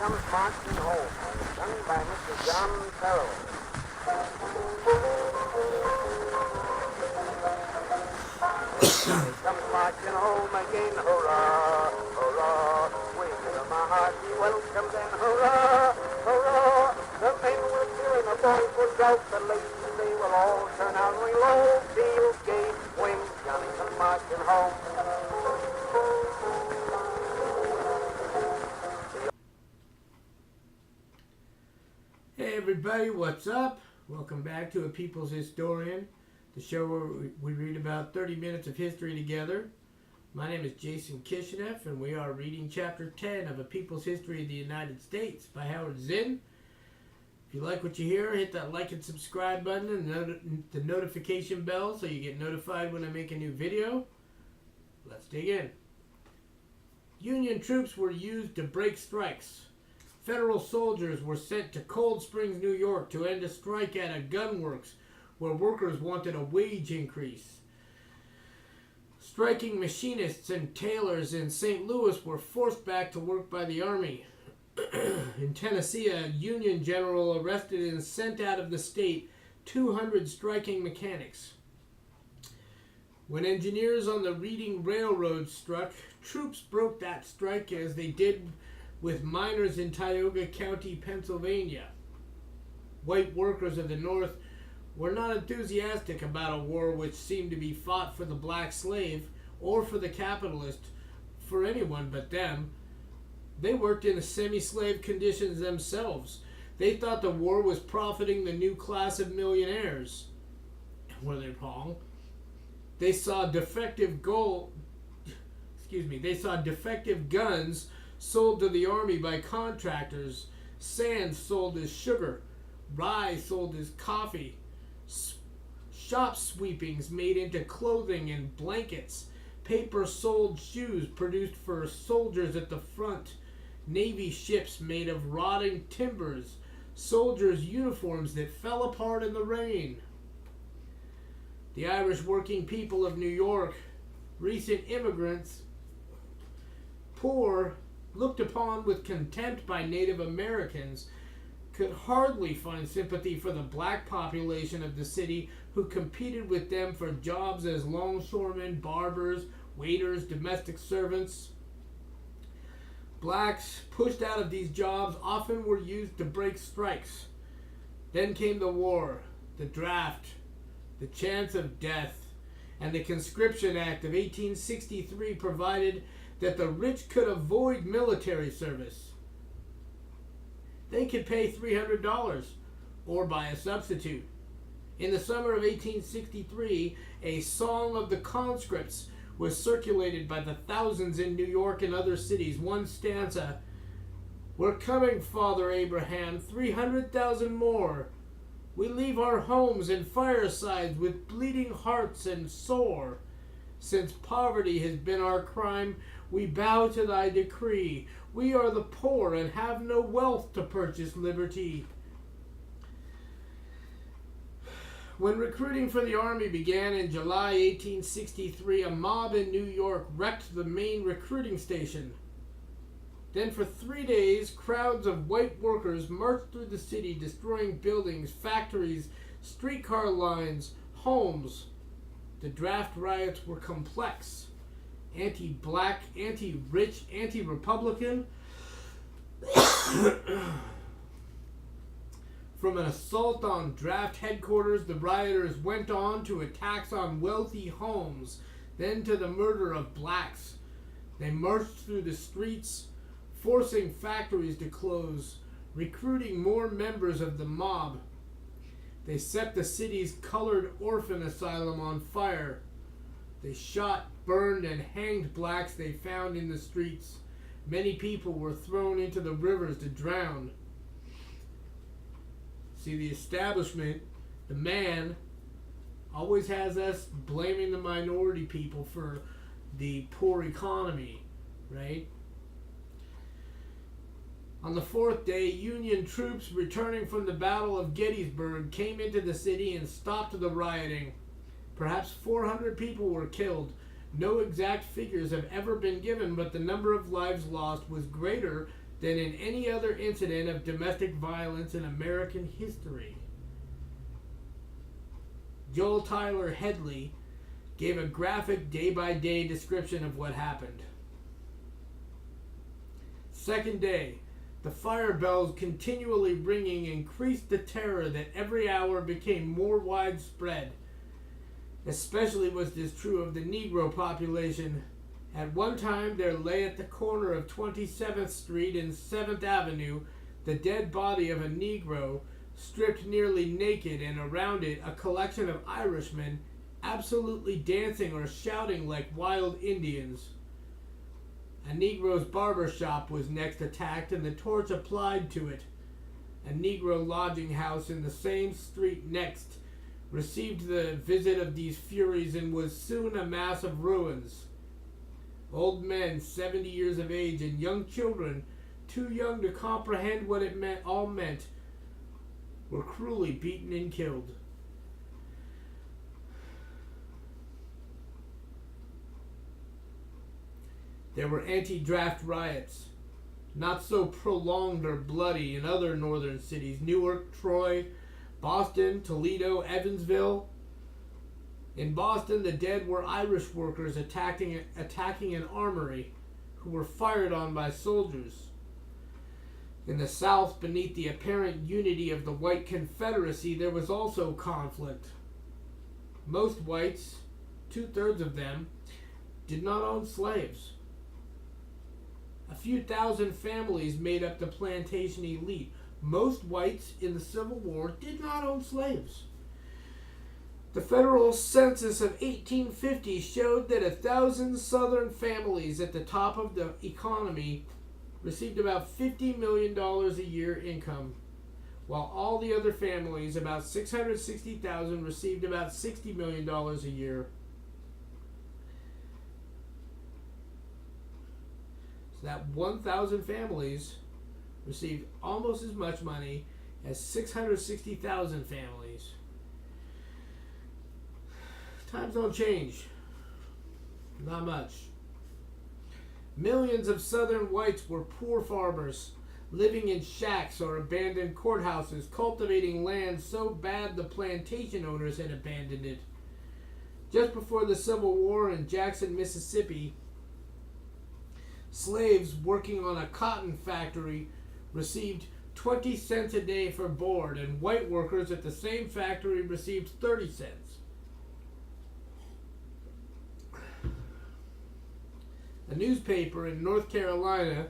comes marching home, sung by Mr. John Farrell. He comes marching home again, hurrah, hurrah. Wave to my heart, he welcomes and hurrah, hurrah. The men will cheer and the boys will shout, the ladies they will all turn out, we'll all feel gay when Johnny comes marching home. Hey everybody, what's up? Welcome back to A People's Historian, the show where we read about 30 minutes of history together. My name is Jason Kishinev, and we are reading Chapter 10 of A People's History of the United States by Howard Zinn. If you like what you hear, hit that like and subscribe button and the notification bell so you get notified when I make a new video. Let's dig in. Union troops were used to break strikes. Federal soldiers were sent to Cold Springs, New York to end a strike at a gunworks where workers wanted a wage increase. Striking machinists and tailors in St. Louis were forced back to work by the Army. In Tennessee, a Union general arrested and sent out of the state 200 striking mechanics. When engineers on the Reading Railroad struck, troops broke that strike as they did with miners in Tioga County, Pennsylvania. White workers of the North were not enthusiastic about a war which seemed to be fought for the black slave or for the capitalist, for anyone but them. They worked in semi-slave conditions themselves. They thought the war was profiting the new class of millionaires. Were they wrong? They saw defective guns sold to the army by contractors, sand sold as sugar, rye sold as coffee, shop sweepings made into clothing and blankets, paper soled shoes produced for soldiers at the front, Navy ships made of rotting timbers, soldiers' uniforms that fell apart in the rain. The Irish working people of New York, recent immigrants, poor, looked upon with contempt by Native Americans, could hardly find sympathy for the black population of the city who competed with them for jobs as longshoremen, barbers, waiters, domestic servants. Blacks pushed out of these jobs often were used to break strikes. Then came the war, the draft, the chance of death, and the Conscription Act of 1863 provided that the rich could avoid military service. They could pay $300 or buy a substitute. In the summer of 1863, a Song of the Conscripts was circulated by the thousands in New York and other cities. One stanza, "We're coming, Father Abraham, 300,000 more. We leave our homes and firesides with bleeding hearts and sore. Since poverty has been our crime, we bow to thy decree. We are the poor and have no wealth to purchase liberty." When recruiting for the army began in July 1863, a mob in New York wrecked the main recruiting station. Then for 3 days, crowds of white workers marched through the city, destroying buildings, factories, streetcar lines, homes. The draft riots were complex. Anti-black, anti-rich, anti-Republican. From an assault on draft headquarters, the rioters went on to attacks on wealthy homes, then to the murder of blacks. They marched through the streets, forcing factories to close, recruiting more members of the mob. They set the city's colored orphan asylum on fire. They shot, burned, and hanged blacks they found in the streets. Many people were thrown into the rivers to drown. See, the establishment, the man, always has us blaming the minority people for the poor economy, right? On the fourth day, Union troops returning from the Battle of Gettysburg came into the city and stopped the rioting. Perhaps 400 people were killed. No exact figures have ever been given, but the number of lives lost was greater than in any other incident of domestic violence in American history. Joel Tyler Headley gave a graphic day-by-day description of what happened. Second day, the fire bells continually ringing increased the terror that every hour became more widespread. Especially was this true of the Negro population. At one time, there lay at the corner of 27th Street and 7th Avenue the dead body of a Negro, stripped nearly naked, and around it a collection of Irishmen absolutely dancing or shouting like wild Indians. A Negro's barber shop was next attacked and the torch applied to it. A Negro lodging house in the same street next received the visit of these furies and was soon a mass of ruins. Old men 70 years of age and young children too young to comprehend what it all meant were cruelly beaten and killed. There were anti-draft riots, not so prolonged or bloody, in other northern cities: Newark, Troy, Boston, Toledo, Evansville. In Boston, the dead were Irish workers attacking an armory who were fired on by soldiers. In the South, beneath the apparent unity of the white Confederacy, there was also conflict. Most whites, 2/3 of them, did not own slaves. A few thousand families made up the plantation elite. Most whites in the Civil War did not own slaves. The federal census of 1850 showed that 1,000 Southern families at the top of the economy received about $50 million a year income, while all the other families, about 660,000, received about $60 million a year. So that 1,000 families received almost as much money as 660,000 families. Times don't change. Not much. Millions of Southern whites were poor farmers, living in shacks or abandoned courthouses, cultivating land so bad the plantation owners had abandoned it. Just before the Civil War in Jackson, Mississippi, slaves working on a cotton factory received 20 cents a day for board, and white workers at the same factory received 30 cents. A newspaper in North Carolina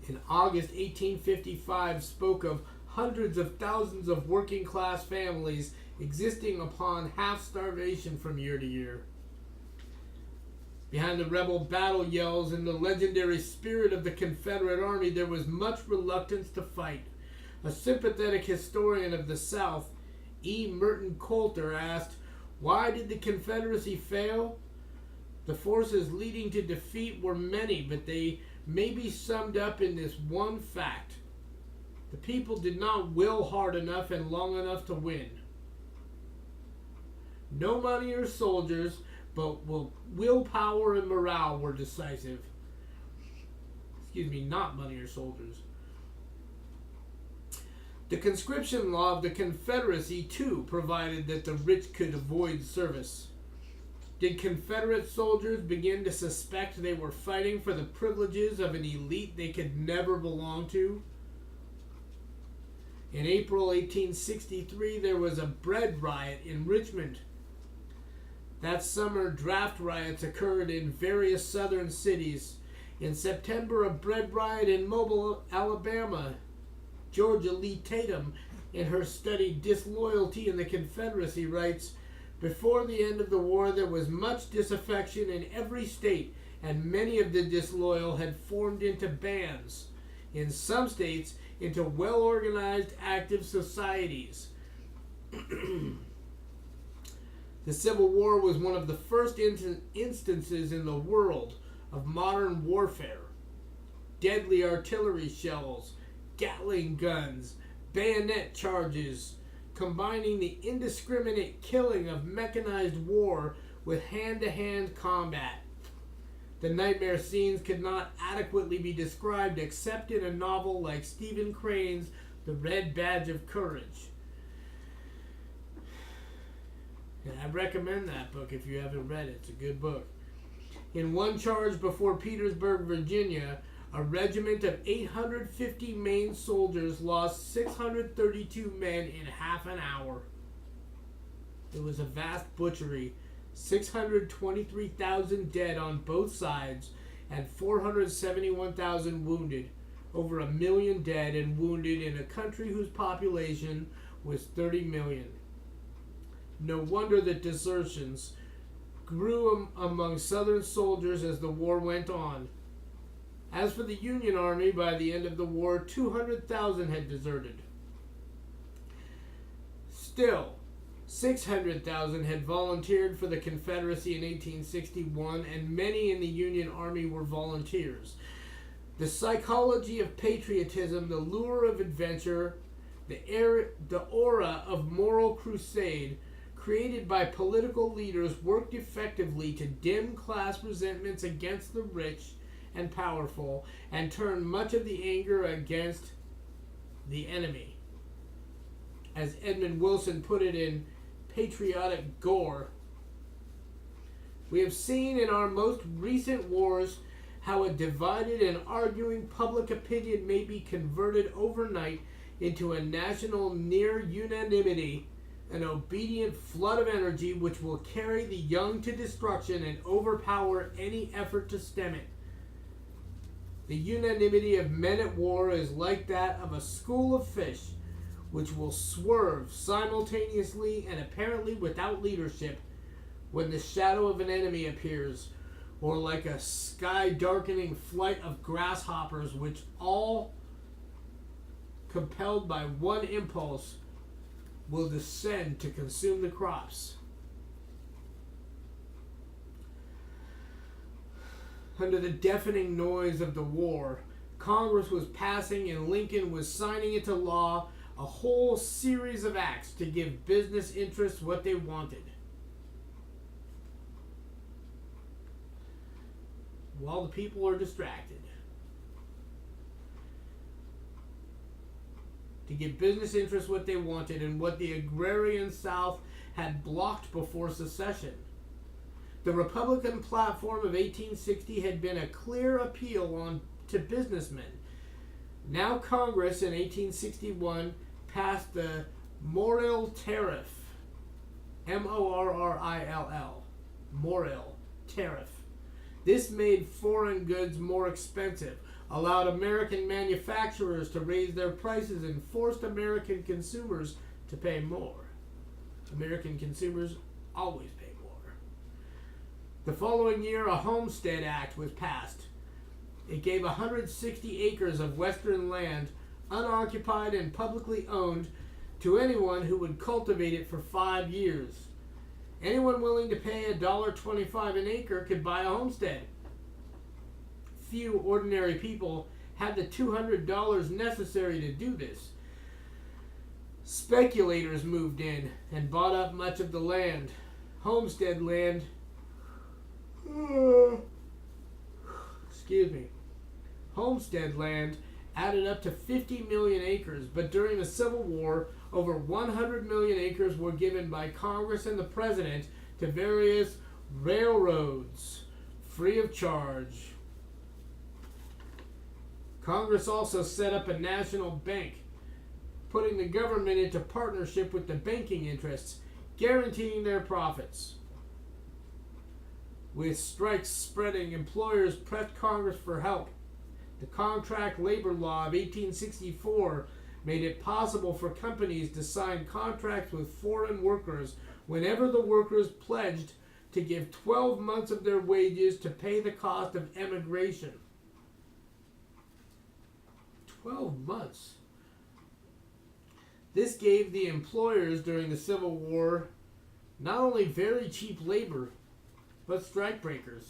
in August 1855 spoke of hundreds of thousands of working class families existing upon half starvation from year to year. Behind the rebel battle yells and the legendary spirit of the Confederate Army, there was much reluctance to fight. A sympathetic historian of the South, E. Merton Coulter, asked, "Why did the Confederacy fail? The forces leading to defeat were many, but they may be summed up in this one fact. The people did not will hard enough and long enough to win. No money or soldiers, but willpower and morale were decisive." Not money or soldiers. The conscription law of the Confederacy, too, provided that the rich could avoid service. Did Confederate soldiers begin to suspect they were fighting for the privileges of an elite they could never belong to? In April 1863, there was a bread riot in Richmond. That summer, draft riots occurred in various southern cities. In September, a bread riot in Mobile, Alabama. Georgia Lee Tatum, in her study Disloyalty in the Confederacy, writes, "Before the end of the war, there was much disaffection in every state, and many of the disloyal had formed into bands. In some states, into well-organized active societies." The Civil War was one of the first instances in the world of modern warfare. Deadly artillery shells, Gatling guns, bayonet charges, combining the indiscriminate killing of mechanized war with hand-to-hand combat. The nightmare scenes could not adequately be described except in a novel like Stephen Crane's The Red Badge of Courage. And I recommend that book if you haven't read it. It's a good book. In one charge before Petersburg, Virginia, a regiment of 850 Maine soldiers lost 632 men in half an hour. It was a vast butchery. 623,000 dead on both sides and 471,000 wounded. Over 1 million dead and wounded in a country whose population was 30 million. No wonder that desertions grew among Southern soldiers as the war went on. As for the Union Army, by the end of the war, 200,000 had deserted. Still, 600,000 had volunteered for the Confederacy in 1861, and many in the Union Army were volunteers. The psychology of patriotism, the lure of adventure, the aura of moral crusade created by political leaders worked effectively to dim class resentments against the rich and powerful and turn much of the anger against the enemy. As Edmund Wilson put it in Patriotic Gore, we have seen in our most recent wars how a divided and arguing public opinion may be converted overnight into a national near unanimity, an obedient flood of energy which will carry the young to destruction and overpower any effort to stem it. The unanimity of men at war is like that of a school of fish, which will swerve simultaneously and apparently without leadership when the shadow of an enemy appears, or like a sky-darkening flight of grasshoppers which all, compelled by one impulse, will descend to consume the crops. Under the deafening noise of the war, Congress was passing and Lincoln was signing into law a whole series of acts to give business interests what they wanted. While the people are distracted. To give business interests what they wanted and what the agrarian South had blocked before secession. The Republican platform of 1860 had been a clear appeal to businessmen. Now Congress in 1861 passed the Morrill Tariff, M-O-R-R-I-L-L, Morrill Tariff. This made foreign goods more expensive, allowed American manufacturers to raise their prices, and forced American consumers to pay more. American consumers always pay more. The following year, a Homestead Act was passed. It gave 160 acres of western land, unoccupied and publicly owned, to anyone who would cultivate it for 5 years. Anyone willing to pay $1.25 an acre could buy a homestead. Few ordinary people had the $200 necessary to do this. Speculators moved in and bought up much of the land. Homestead land Homestead land added up to 50 million acres, but during the Civil War, over 100 million acres were given by Congress and the President to various railroads, free of charge. Congress also set up a national bank, putting the government into partnership with the banking interests, guaranteeing their profits. With strikes spreading, employers pressed Congress for help. The Contract Labor Law of 1864 made it possible for companies to sign contracts with foreign workers whenever the workers pledged to give 12 months of their wages to pay the cost of emigration. 12 months. This gave the employers during the Civil War not only very cheap labor, but strikebreakers.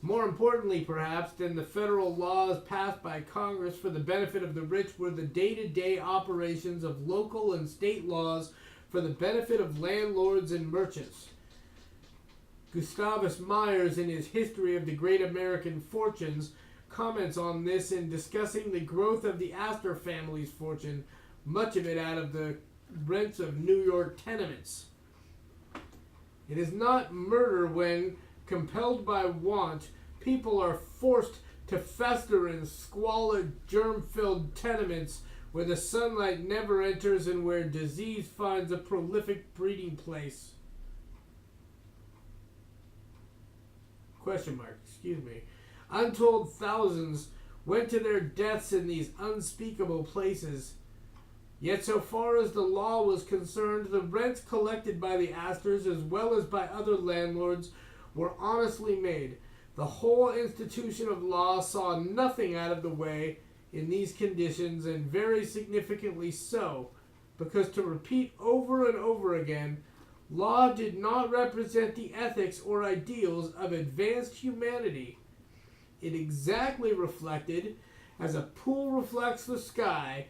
More importantly, perhaps, than the federal laws passed by Congress for the benefit of the rich were the day-to-day operations of local and state laws for the benefit of landlords and merchants. Gustavus Myers, in his History of the Great American Fortunes, comments on this in discussing the growth of the Astor family's fortune, much of it out of the rents of New York tenements. It is not murder when, compelled by want, people are forced to fester in squalid, germ-filled tenements where the sunlight never enters and where disease finds a prolific breeding place. Excuse me. Untold thousands went to their deaths in these unspeakable places. Yet so far as the law was concerned, the rents collected by the Astors as well as by other landlords were honestly made. The whole institution of law saw nothing out of the way in these conditions, and very significantly so, because, to repeat over and over again, law did not represent the ethics or ideals of advanced humanity. It exactly reflected, as a pool reflects the sky,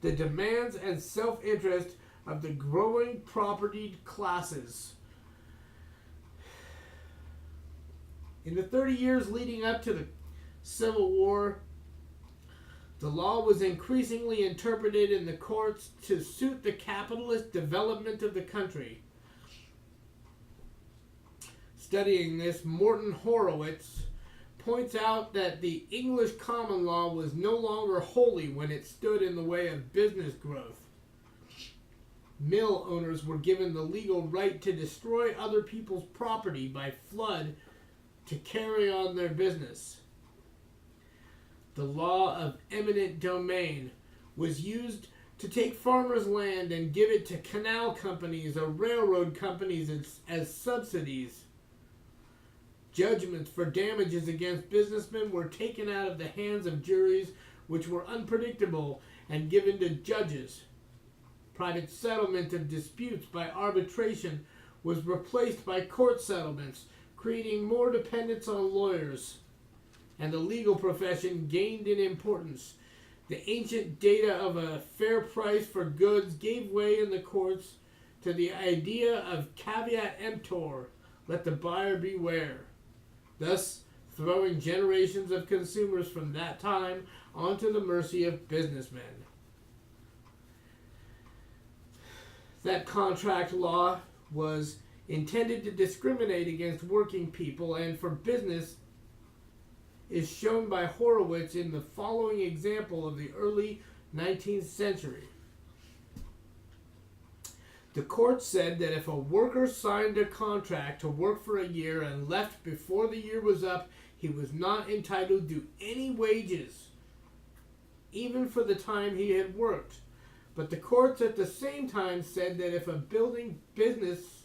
the demands and self-interest of the growing propertied classes. In the 30 years leading up to the Civil War, the law was increasingly interpreted in the courts to suit the capitalist development of the country. Studying this, Morton Horowitz points out that the English common law was no longer holy when it stood in the way of business growth. Mill owners were given the legal right to destroy other people's property by flood to carry on their business. The law of eminent domain was used to take farmers' land and give it to canal companies or railroad companies as subsidies. Judgments for damages against businessmen were taken out of the hands of juries, which were unpredictable, and given to judges. Private settlement of disputes by arbitration was replaced by court settlements, creating more dependence on lawyers, and the legal profession gained in importance. The ancient data of a fair price for goods gave way in the courts to the idea of caveat emptor, let the buyer beware, thus throwing generations of consumers from that time onto the mercy of businessmen. That contract law was intended to discriminate against working people and for business is shown by Horowitz in the following example of the early 19th century. The court said that if a worker signed a contract to work for a year and left before the year was up, he was not entitled to any wages, even for the time he had worked. But the courts at the same time said that if a building business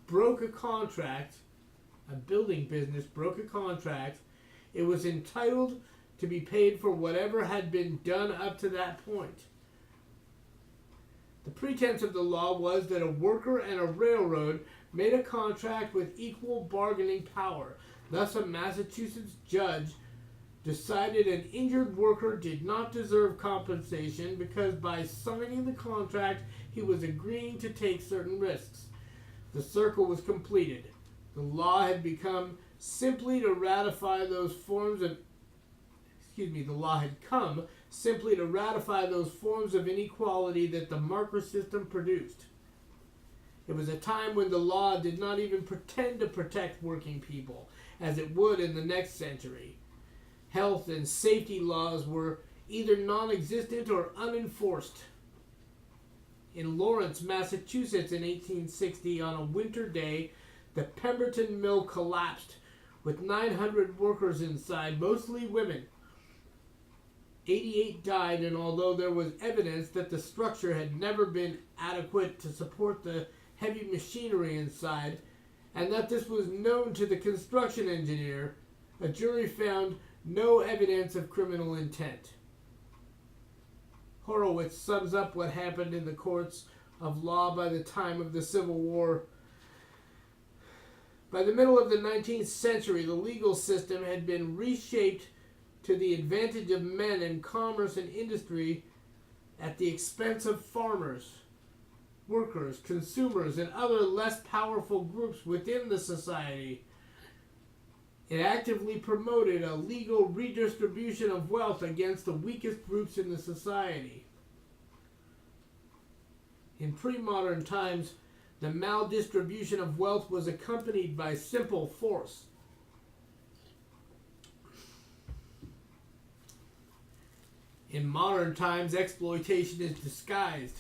broke a contract, it was entitled to be paid for whatever had been done up to that point. The pretense of the law was that a worker and a railroad made a contract with equal bargaining power. Thus, a Massachusetts judge decided an injured worker did not deserve compensation because by signing the contract, he was agreeing to take certain risks. The circle was completed. The law had become simply to ratify those forms of inequality that the marker system produced. It was a time when the law did not even pretend to protect working people, as it would in the next century. Health and safety laws were either non-existent or unenforced. In Lawrence, Massachusetts in 1860, on a winter day, the Pemberton Mill collapsed with 900 workers inside, mostly women. 88 died, and although there was evidence that the structure had never been adequate to support the heavy machinery inside, and that this was known to the construction engineer, a jury found no evidence of criminal intent. Horowitz sums up what happened in the courts of law by the time of the Civil War. By the middle of the 19th century, the legal system had been reshaped to the advantage of men in commerce and industry at the expense of farmers. workers, consumers, and other less powerful groups within the society. It actively promoted a legal redistribution of wealth against the weakest groups in the society. In pre-modern times, the maldistribution of wealth was accompanied by simple force. In modern times, exploitation is disguised.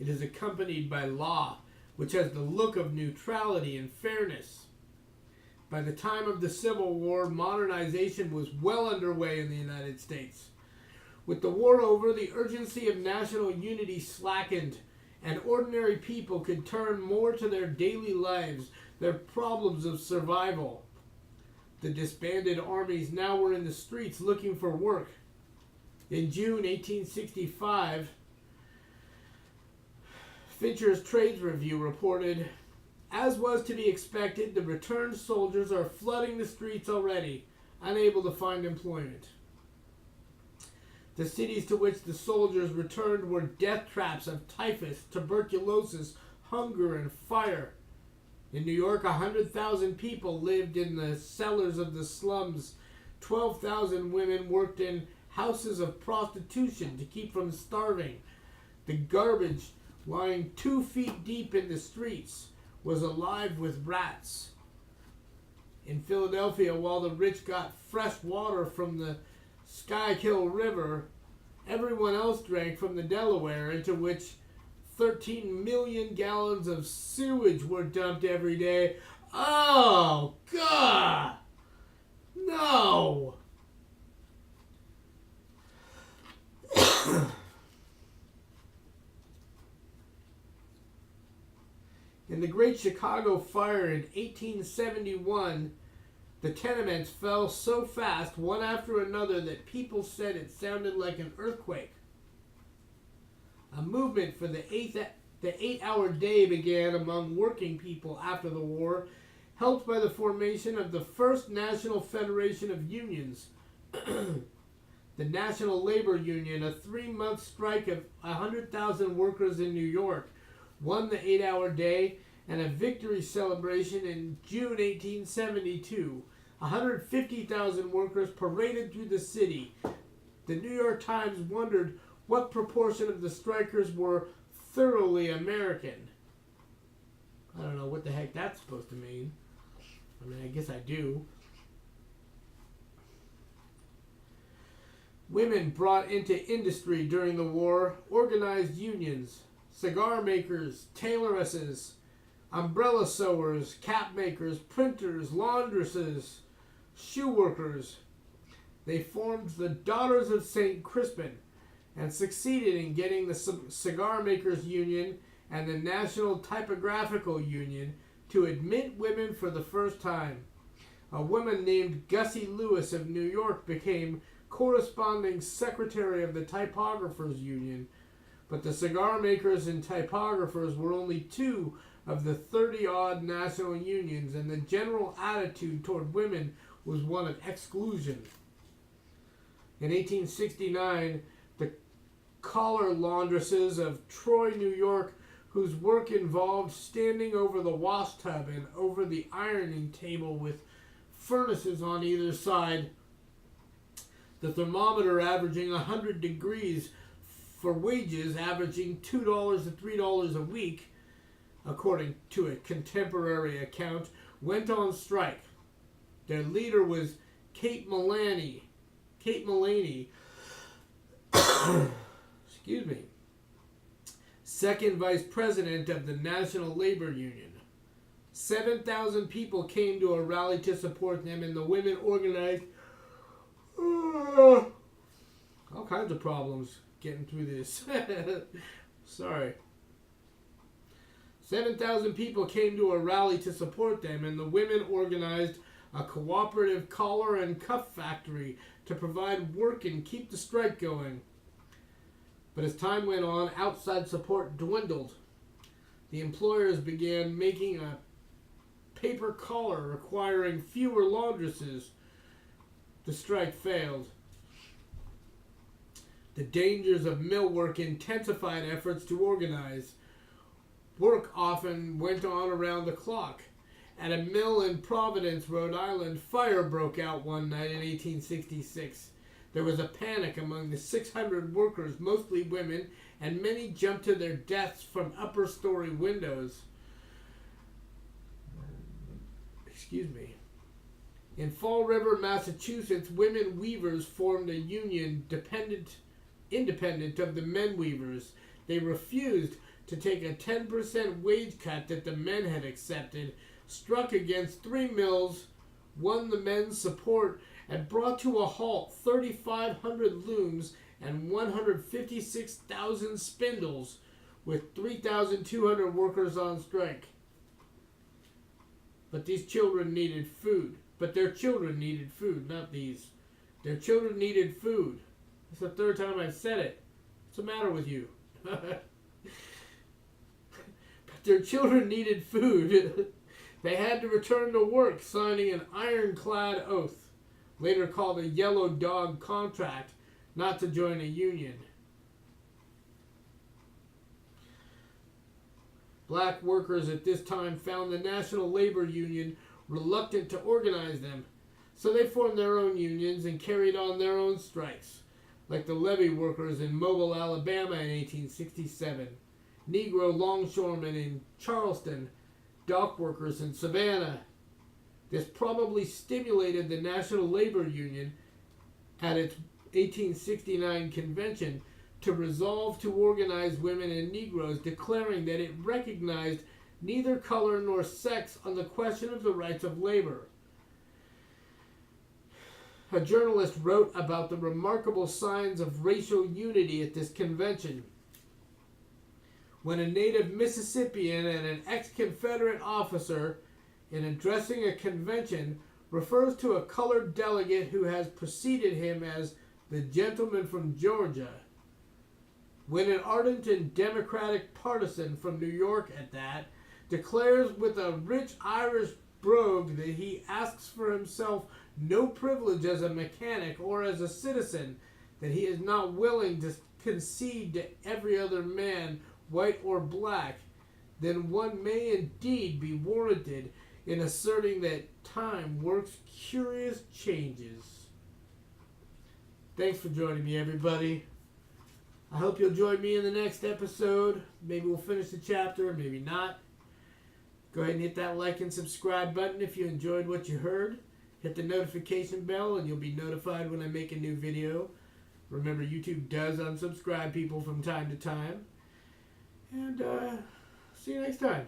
It is accompanied by law, which has the look of neutrality and fairness. By the time of the Civil War, modernization was well underway in the United States. With the war over, the urgency of national unity slackened, and ordinary people could turn more to their daily lives, their problems of survival. The disbanded armies now were in the streets looking for work. In June 1865, Fincher's Trades Review reported, "As was to be expected, the returned soldiers are flooding the streets already, unable to find employment." The cities to which the soldiers returned were death traps of typhus, tuberculosis, hunger, and fire. In New York, 100,000 people lived in the cellars of the slums. 12,000 women worked in houses of prostitution to keep from starving. The garbage, lying 2 feet deep in the streets, was alive with rats. In Philadelphia, while the rich got fresh water from the Schuylkill River, everyone else drank from the Delaware, into which 13 million gallons of sewage were dumped every day. Oh, God! No! In the Great Chicago Fire in 1871, the tenements fell so fast, one after another, that people said it sounded like an earthquake. A movement for the 8-hour day began among working people after the war, helped by the formation of the First National Federation of Unions. The National Labor Union, a 3-month strike of 100,000 workers in New York, won the 8-hour day, and a victory celebration in June 1872. 150,000 workers paraded through the city. The New York Times wondered what proportion of the strikers were thoroughly American. I don't know what the heck that's supposed to mean. I mean, I guess I do. Women brought into industry during the war organized unions. Cigar makers, tailoresses, umbrella sewers, cap makers, printers, laundresses, shoe workers. They formed the Daughters of St. Crispin and succeeded in getting the Cigar Makers Union and the National Typographical Union to admit women for the first time. A woman named Gussie Lewis of New York became corresponding secretary of the Typographers Union, but the cigar makers and typographers were only 2 of the 30-odd national unions, and the general attitude toward women was one of exclusion. In 1869, the collar laundresses of Troy, New York, whose work involved standing over the wash tub and over the ironing table with furnaces on either side, the thermometer averaging 100 degrees for wages averaging $2 to $3 a week, according to a contemporary account, went on strike. Their leader was Kate Mullaney, excuse me, second vice president of the National Labor Union. 7,000 people came to a rally to support them, and the women organized all kinds of problems getting through this. Sorry. 7,000 people came to a rally to support them, and the women organized a cooperative collar and cuff factory to provide work and keep the strike going. But as time went on, outside support dwindled. The employers began making a paper collar requiring fewer laundresses. The strike failed. The dangers of mill work intensified efforts to organize. Work often went on around the clock. At a mill in Providence, Rhode Island, fire broke out one night in 1866. There was a panic among the 600 workers, mostly women, and many jumped to their deaths from upper story windows. Excuse me. In Fall River, Massachusetts, women weavers formed a union independent of the men weavers. They refused to take a 10% wage cut that the men had accepted, struck against 3 mills, won the men's support, and brought to a halt 3,500 looms and 156,000 spindles, with 3,200 workers on strike. But these children needed food. But their children needed food, not these. Their children needed food. That's the 3rd time I've said it. What's the matter with you? But their children needed food. They had to return to work, signing an ironclad oath, later called a Yellow Dog Contract, not to join a union. Black workers at this time found the National Labor Union reluctant to organize them, so they formed their own unions and carried on their own strikes, like the levee workers in Mobile, Alabama in 1867, Negro longshoremen in Charleston, dock workers in Savannah. This probably stimulated the National Labor Union at its 1869 convention to resolve to organize women and Negroes, declaring that it recognized neither color nor sex on the question of the rights of labor. A journalist wrote about the remarkable signs of racial unity at this convention. When a native Mississippian and an ex-Confederate officer, in addressing a convention, refers to a colored delegate who has preceded him as the gentleman from Georgia. When an ardent and Democratic partisan from New York at that declares with a rich Irish brogue that he asks for himself no privilege as a mechanic or as a citizen, that he is not willing to concede to every other man, white or black, then one may indeed be warranted in asserting that time works curious changes. Thanks for joining me, everybody. I hope you'll join me in the next episode. Maybe we'll finish the chapter, maybe not. Go ahead and hit that like and subscribe button if you enjoyed what you heard. Hit the notification bell and you'll be notified when I make a new video. Remember, YouTube does unsubscribe people from time to time. And see you next time.